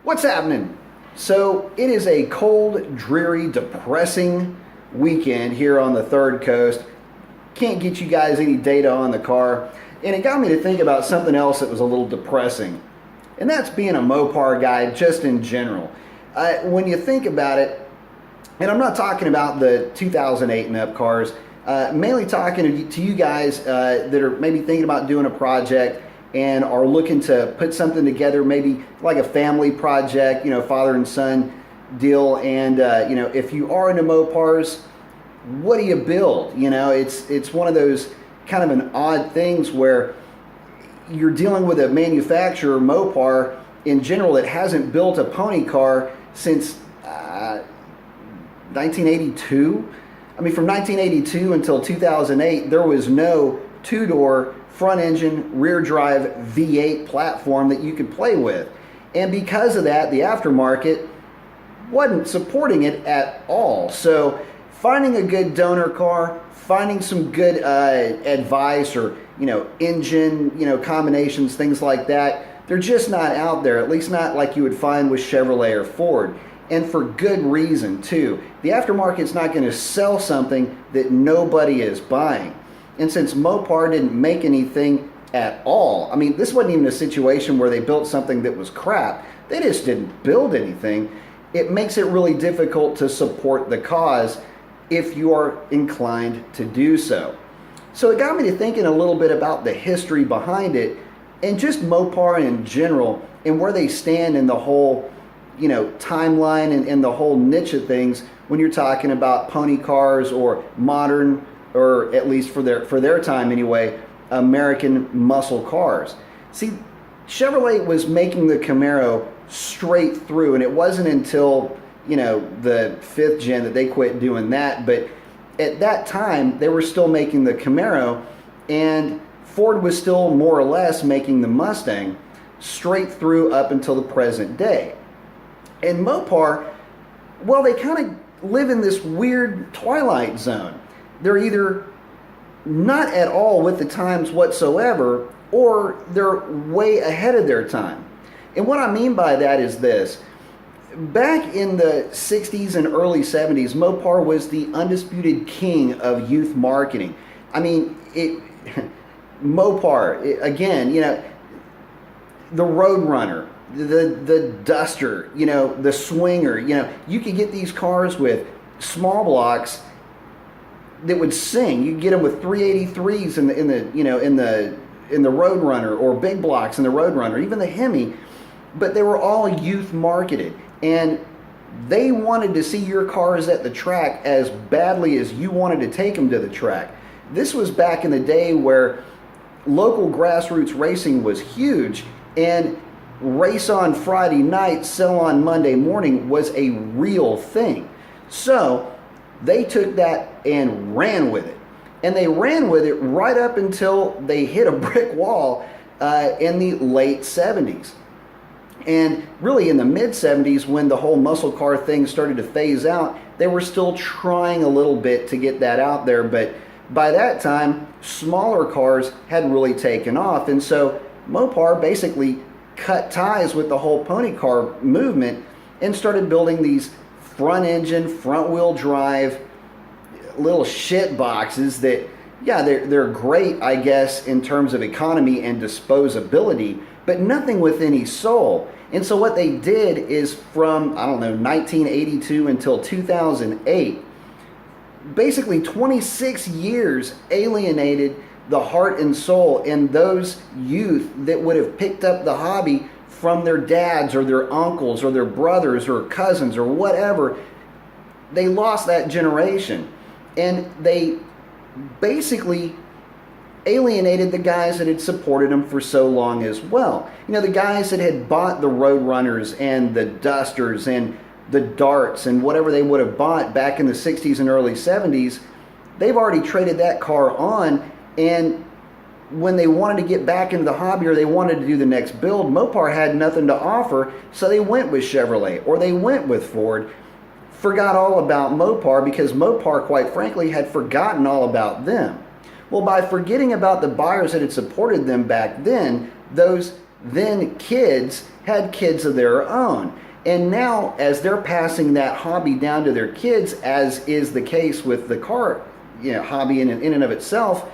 What's happening? So it is a cold, dreary, depressing weekend here on the Third Coast. Can't get you guys any data on the car. And it got me to think about something else that was a little depressing. And that's being a Mopar guy just in general. When you think about it, and I'm not talking about the 2008 and up cars, mainly talking to you guys that are maybe thinking about doing a project and are looking to put something together, maybe like a family project, father and son deal. And if you are into Mopars, what do you build? It's one of those kind of an odd things where you're dealing with a manufacturer, Mopar in general, that hasn't built a pony car since 1982. I mean, from 1982 until 2008, there was no two-door front engine, rear drive V8 platform that you could play with. And because of that, the aftermarket wasn't supporting it at all. So finding a good donor car, finding some good advice or, engine, combinations, things like that, they're just not out there, at least not like you would find with Chevrolet or Ford. And for good reason, too. The aftermarket's not going to sell something that nobody is buying. And since Mopar didn't make anything at all, I mean, this wasn't even a situation where they built something that was crap. They just didn't build anything. It makes it really difficult to support the cause if you are inclined to do so. So it got me to thinking a little bit about the history behind it and just Mopar in general and where they stand in the whole timeline and the whole niche of things when you're talking about pony cars or modern, or at least for their time anyway, American muscle cars. See, Chevrolet was making the Camaro straight through, and it wasn't until the 5th gen that they quit doing that. But at that time, they were still making the Camaro, and Ford was still more or less making the Mustang straight through up until the present day. And Mopar, well, they kind of live in this weird twilight zone. They're either not at all with the times whatsoever, or they're way ahead of their time. And what I mean by that is this. Back in the 60s and early 70s, Mopar was the undisputed king of youth marketing. I mean, Mopar, again, the Roadrunner, the Duster, the Swinger, you could get these cars with small blocks that would sing. You could get them with 383s in the Roadrunner, or big blocks in the Roadrunner, even the Hemi, but they were all youth marketed, and they wanted to see your cars at the track as badly as you wanted to take them to the track. This was back in the day where local grassroots racing was huge, and race on Friday night, sell on Monday morning was a real thing. So they took that and ran with it. And they ran with it right up until they hit a brick wall in the late 70s. And really in the mid 70s, when the whole muscle car thing started to phase out, they were still trying a little bit to get that out there. But by that time, smaller cars had really taken off. And so Mopar basically cut ties with the whole pony car movement and started building these front engine, front wheel drive little shit boxes that, yeah, they're great, I guess, in terms of economy and disposability, but nothing with any soul. And so what they did is from, 1982 until 2008, basically 26 years alienated the heart and soul in those youth that would have picked up the hobby from their dads or their uncles or their brothers or cousins or whatever. They lost that generation, and they basically alienated the guys that had supported them for so long as well. The guys that had bought the Roadrunners and the Dusters and the Darts and whatever they would have bought back in the 60s and early 70s, they've already traded that car on. And when they wanted to get back into the hobby or they wanted to do the next build, Mopar had nothing to offer, so they went with Chevrolet or they went with Ford. Forgot all about Mopar because Mopar, quite frankly, had forgotten all about them. Well, by forgetting about the buyers that had supported them back then, those then kids had kids of their own. And now, as they're passing that hobby down to their kids, as is the case with the car, hobby in and of itself,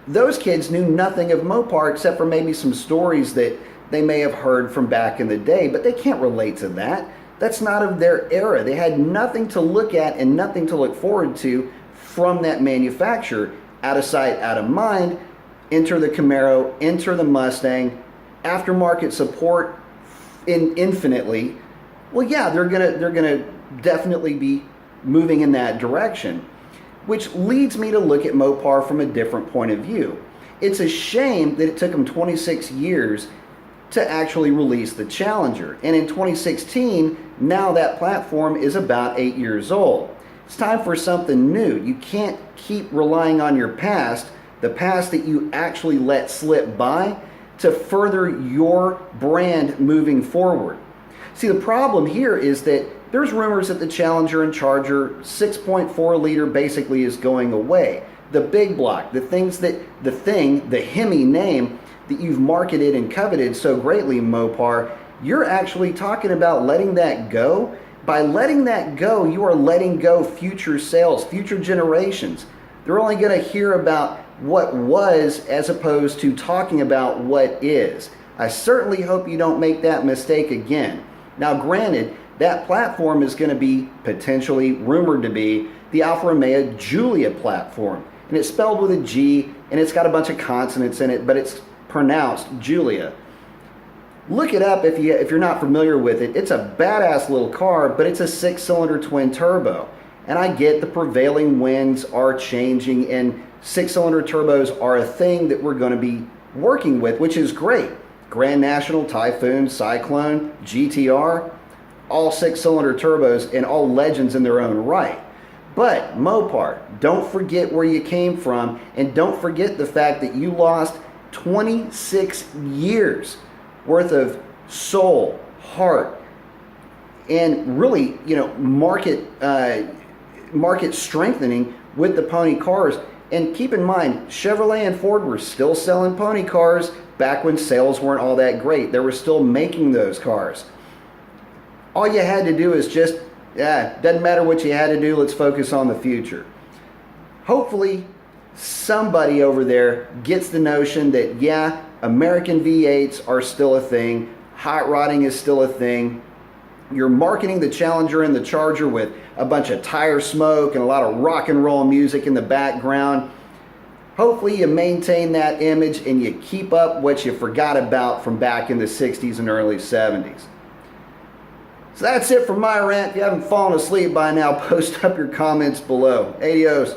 those kids knew nothing of Mopar except for maybe some stories that they may have heard from back in the day, but they can't relate to that. That's not of their era. They had nothing to look at and nothing to look forward to from that manufacturer. Out of sight, out of mind. Enter the Camaro, enter the Mustang, aftermarket support infinitely. Well, yeah, they're gonna definitely be moving in that direction, which leads me to look at Mopar from a different point of view. It's a shame that it took them 26 years to actually release the Challenger, and in 2016, now that platform is about 8 years old. It's time for something new. You can't keep relying on your past, the past that you actually let slip by, to further your brand moving forward. See, the problem here is that there's rumors that the Challenger and Charger 6.4 liter basically is going away. The big block, the Hemi name that you've marketed and coveted so greatly, Mopar, you're actually talking about letting that go. By letting that go, you are letting go future sales, future generations. They're only going to hear about what was as opposed to talking about what is. I certainly hope you don't make that mistake again. Now, granted, that platform is going to be potentially rumored to be the Alfa Romeo Giulia platform. And it's spelled with a G, and it's got a bunch of consonants in it, but it's pronounced Giulia. Look it up if you're not familiar with it. It's a badass little car, but it's a 6-cylinder twin turbo. And I get the prevailing winds are changing, and 6-cylinder turbos are a thing that we're going to be working with, which is great. Grand National, Typhoon, Cyclone, GTR, all 6-cylinder turbos and all legends in their own right. But Mopar, don't forget where you came from, and don't forget the fact that you lost 26 years worth of soul, heart, and really, market strengthening with the pony cars. And keep in mind, Chevrolet and Ford were still selling pony cars back when sales weren't all that great. They were still making those cars. All you had to do is just, doesn't matter what you had to do, let's focus on the future. Hopefully, somebody over there gets the notion that, American V8s are still a thing, hot rodding is still a thing. You're marketing the Challenger and the Charger with a bunch of tire smoke and a lot of rock and roll music in the background. Hopefully you maintain that image and you keep up what you forgot about from back in the 60s and early 70s. So that's it for my rant. If you haven't fallen asleep by now, post up your comments below. Adios.